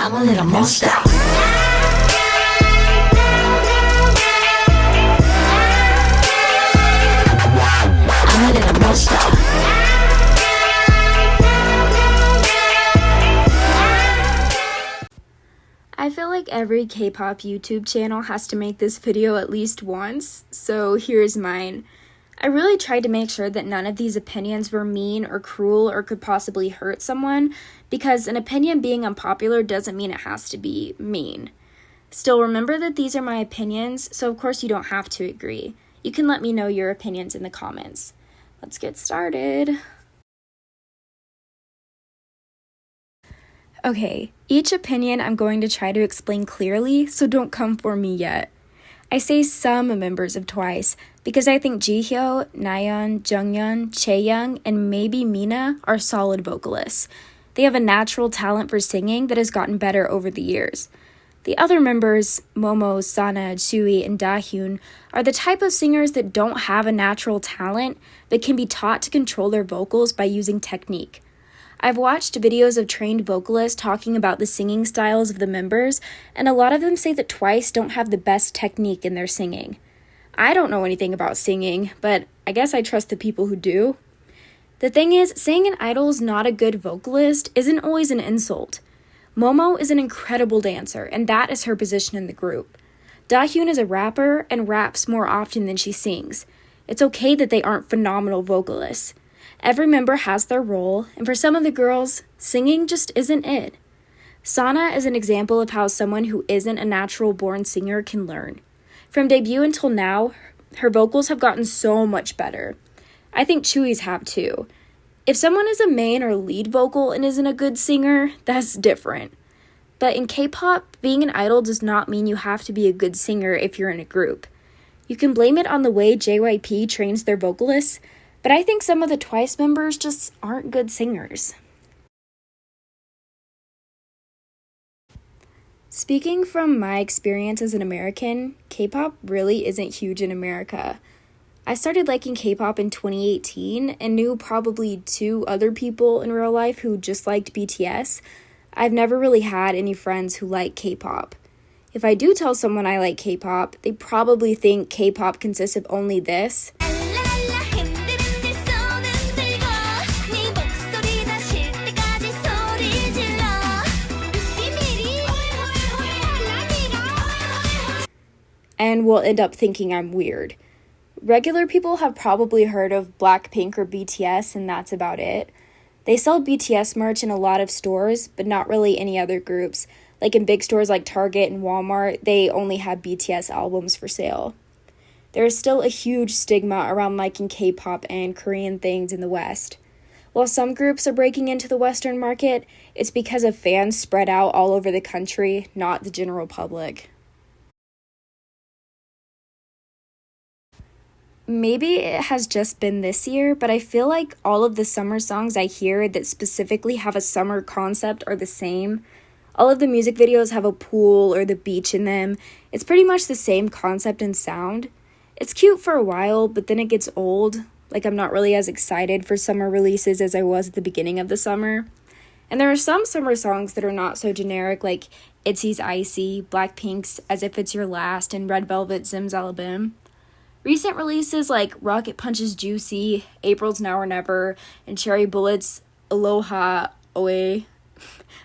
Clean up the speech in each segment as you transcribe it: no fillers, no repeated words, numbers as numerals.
I'm a little monster. I'm a little monster. I feel like every K-pop YouTube channel has to make this video at least once, so here's mine. I really tried to make sure that none of these opinions were mean or cruel or could possibly hurt someone, because an opinion being unpopular doesn't mean it has to be mean. Still, remember that these are my opinions, so of course you don't have to agree. You can let me know your opinions in the comments. Let's get started. Okay, each opinion I'm going to try to explain clearly, so don't come for me yet. I say some members of TWICE because I think Jihyo, Nayeon, Junghyun, Chaeyoung, and maybe Mina are solid vocalists. They have a natural talent for singing that has gotten better over the years. The other members, Momo, Sana, Chui, and Dahyun, are the type of singers that don't have a natural talent but can be taught to control their vocals by using technique. I've watched videos of trained vocalists talking about the singing styles of the members, and a lot of them say that TWICE don't have the best technique in their singing. I don't know anything about singing, but I guess I trust the people who do. The thing is, saying an idol is not a good vocalist isn't always an insult. Momo is an incredible dancer, and that is her position in the group. Dahyun is a rapper and raps more often than she sings. It's okay that they aren't phenomenal vocalists. Every member has their role, and for some of the girls, singing just isn't it. Sana is an example of how someone who isn't a natural-born singer can learn. From debut until now, her vocals have gotten so much better. I think Chui's have too. If someone is a main or lead vocal and isn't a good singer, that's different. But in K-pop, being an idol does not mean you have to be a good singer if you're in a group. You can blame it on the way JYP trains their vocalists, but I think some of the TWICE members just aren't good singers. Speaking from my experience as an American, K-pop really isn't huge in America. I started liking K-pop in 2018 and knew probably 2 other people in real life who just liked BTS. I've never really had any friends who like K-pop. If I do tell someone I like K-pop, they probably think K-pop consists of only this. And will end up thinking I'm weird. Regular people have probably heard of Blackpink or BTS, and that's about it. They sell BTS merch in a lot of stores, but not really any other groups. Like in big stores like Target and Walmart, they only have BTS albums for sale. There is still a huge stigma around liking K-pop and Korean things in the West. While some groups are breaking into the Western market, it's because of fans spread out all over the country, not the general public. Maybe it has just been this year, but I feel like all of the summer songs I hear that specifically have a summer concept are the same. All of the music videos have a pool or the beach in them. It's pretty much the same concept and sound. It's cute for a while, but then it gets old. Like, I'm not really as excited for summer releases as I was at the beginning of the summer. And there are some summer songs that are not so generic, like ITZY's Icy, Blackpink's As If It's Your Last, and Red Velvet's Zimzalabim. Recent releases like Rocket Punch's Juicy, April's Now or Never, and Cherry Bullet's Aloha Oe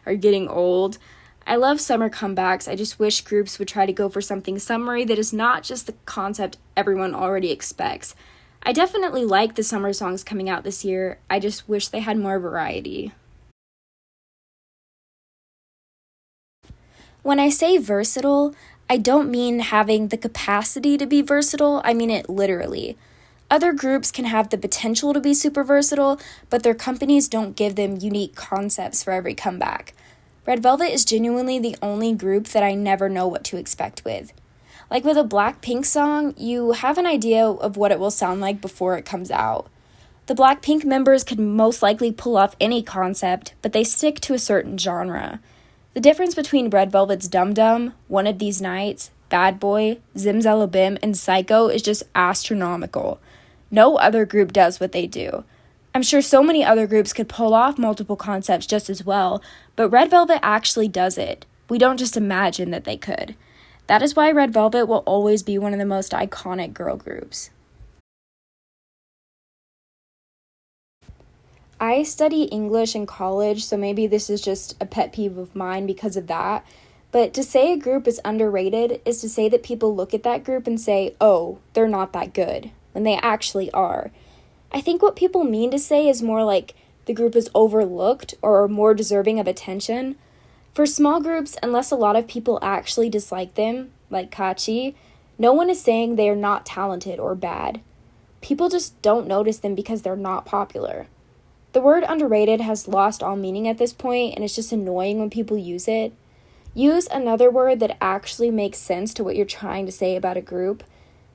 are getting old. I love summer comebacks. I just wish groups would try to go for something summery that is not just the concept everyone already expects. I definitely like the summer songs coming out this year. I just wish they had more variety. When I say versatile, I don't mean having the capacity to be versatile, I mean it literally. Other groups can have the potential to be super versatile, but their companies don't give them unique concepts for every comeback. Red Velvet is genuinely the only group that I never know what to expect with. Like with a Blackpink song, you have an idea of what it will sound like before it comes out. The Blackpink members could most likely pull off any concept, but they stick to a certain genre. The difference between Red Velvet's Dum Dum, One of These Nights, Bad Boy, Zimzalabim, and Psycho is just astronomical. No other group does what they do. I'm sure so many other groups could pull off multiple concepts just as well, but Red Velvet actually does it. We don't just imagine that they could. That is why Red Velvet will always be one of the most iconic girl groups. I study English in college, so maybe this is just a pet peeve of mine because of that. But to say a group is underrated is to say that people look at that group and say, oh, they're not that good, when they actually are. I think what people mean to say is more like the group is overlooked or more deserving of attention. For small groups, unless a lot of people actually dislike them, like Kachi, no one is saying they are not talented or bad. People just don't notice them because they're not popular. The word underrated has lost all meaning at this point, and it's just annoying when people use it. Use another word that actually makes sense to what you're trying to say about a group.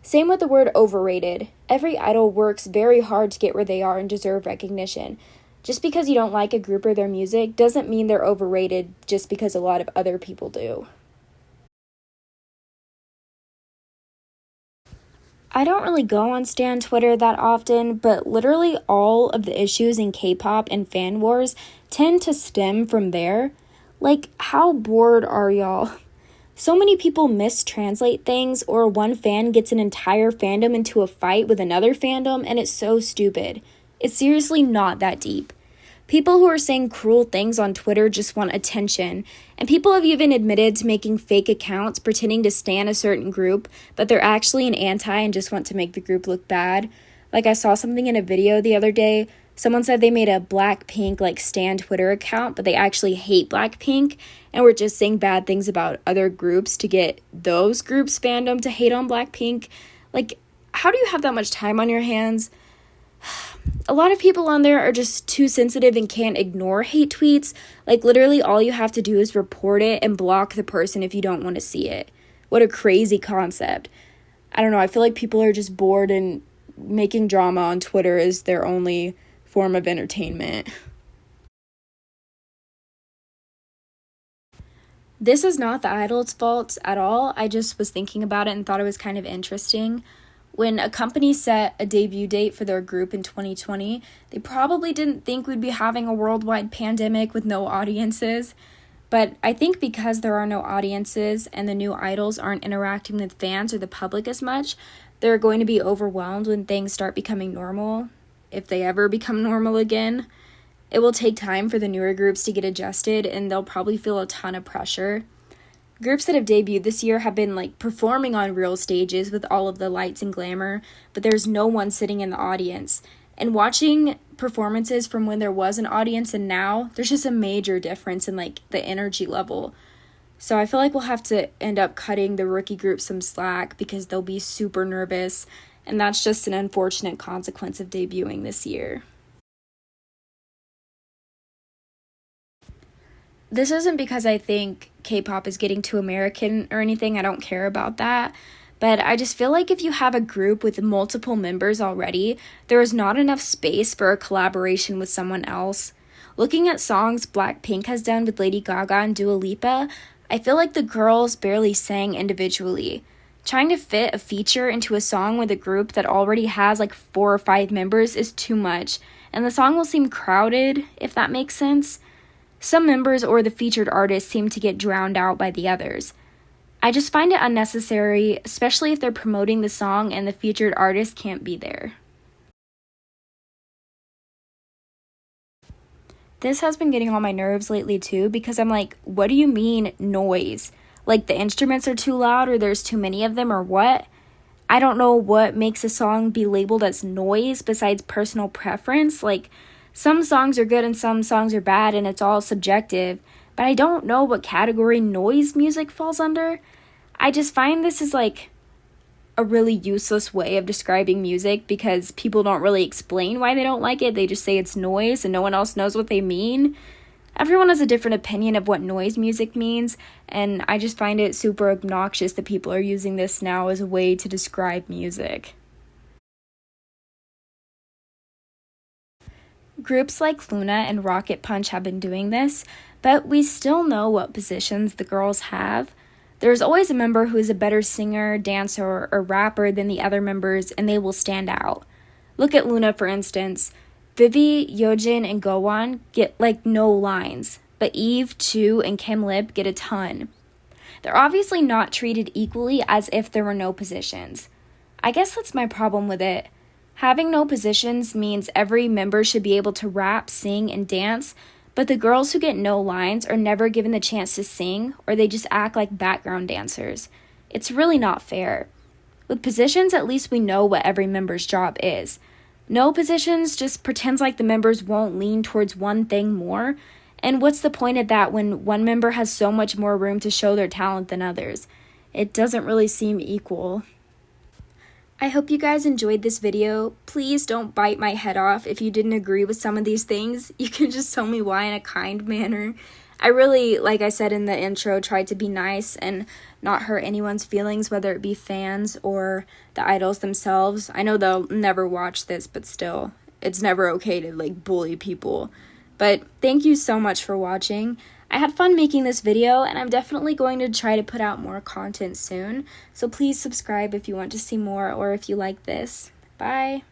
Same with the word overrated. Every idol works very hard to get where they are and deserve recognition. Just because you don't like a group or their music doesn't mean they're overrated just because a lot of other people do. I don't really go on Stan Twitter that often, but literally all of the issues in K-pop and fan wars tend to stem from there. Like, how bored are y'all? So many people mistranslate things, or one fan gets an entire fandom into a fight with another fandom, and it's so stupid. It's seriously not that deep. People who are saying cruel things on Twitter just want attention, and people have even admitted to making fake accounts pretending to stan a certain group, but they're actually an anti and just want to make the group look bad. Like, I saw something in a video the other day. Someone said they made a Blackpink, stan Twitter account, but they actually hate Blackpink, and were just saying bad things about other groups to get those groups' fandom to hate on Blackpink. Like, how do you have that much time on your hands? A lot of people on there are just too sensitive and can't ignore hate tweets. Like, literally all you have to do is report it and block the person if you don't want to see it. What a crazy concept. I don't know, I feel like people are just bored and making drama on Twitter is their only form of entertainment. This is not the idol's fault at all. I just was thinking about it and thought it was kind of interesting. When a company set a debut date for their group in 2020, they probably didn't think we'd be having a worldwide pandemic with no audiences. But I think because there are no audiences and the new idols aren't interacting with fans or the public as much, they're going to be overwhelmed when things start becoming normal, if they ever become normal again. It will take time for the newer groups to get adjusted, and they'll probably feel a ton of pressure. Groups that have debuted this year have been performing on real stages with all of the lights and glamour, but there's no one sitting in the audience. And watching performances from when there was an audience and now, there's just a major difference in the energy level. So I feel like we'll have to end up cutting the rookie group some slack because they'll be super nervous, and that's just an unfortunate consequence of debuting this year. This isn't because I think K-pop is getting too American or anything. I don't care about that. But I just feel like if you have a group with multiple members already, there is not enough space for a collaboration with someone else. Looking at songs Blackpink has done with Lady Gaga and Dua Lipa, I feel like the girls barely sang individually. Trying to fit a feature into a song with a group that already has 4 or 5 members is too much, and the song will seem crowded, if that makes sense. Some members or the featured artists seem to get drowned out by the others. I just find it unnecessary, especially if they're promoting the song and the featured artist can't be there. This has been getting on my nerves lately too, because I'm like, what do you mean noise? The instruments are too loud or there's too many of them or what? I don't know what makes a song be labeled as noise besides personal preference. Some songs are good and some songs are bad and it's all subjective, but I don't know what category noise music falls under. I just find this is a really useless way of describing music because people don't really explain why they don't like it. They just say it's noise and no one else knows what they mean. Everyone has a different opinion of what noise music means, and I just find it super obnoxious that people are using this now as a way to describe music. Groups like Luna and Rocket Punch have been doing this, but we still know what positions the girls have. There's always a member who is a better singer, dancer, or rapper than the other members, and they will stand out. Look at Luna, for instance. Vivi, Yeojin, and Gowon get no lines, but but Eve, Chu, and Kim Lip get a ton. They're obviously not treated equally as if there were no positions. I guess that's my problem with it. Having no positions means every member should be able to rap, sing, and dance, but the girls who get no lines are never given the chance to sing, or they just act like background dancers. It's really not fair. With positions, at least we know what every member's job is. No positions just pretends like the members won't lean towards one thing more, and what's the point of that when one member has so much more room to show their talent than others? It doesn't really seem equal. I hope you guys enjoyed this video. Please don't bite my head off if you didn't agree with some of these things. You can just tell me why in a kind manner. I really, like I said in the intro, tried to be nice and not hurt anyone's feelings, whether it be fans or the idols themselves. I know they'll never watch this, but still, it's never okay to bully people. But thank you so much for watching. I had fun making this video, and I'm definitely going to try to put out more content soon. So please subscribe if you want to see more or if you like this. Bye!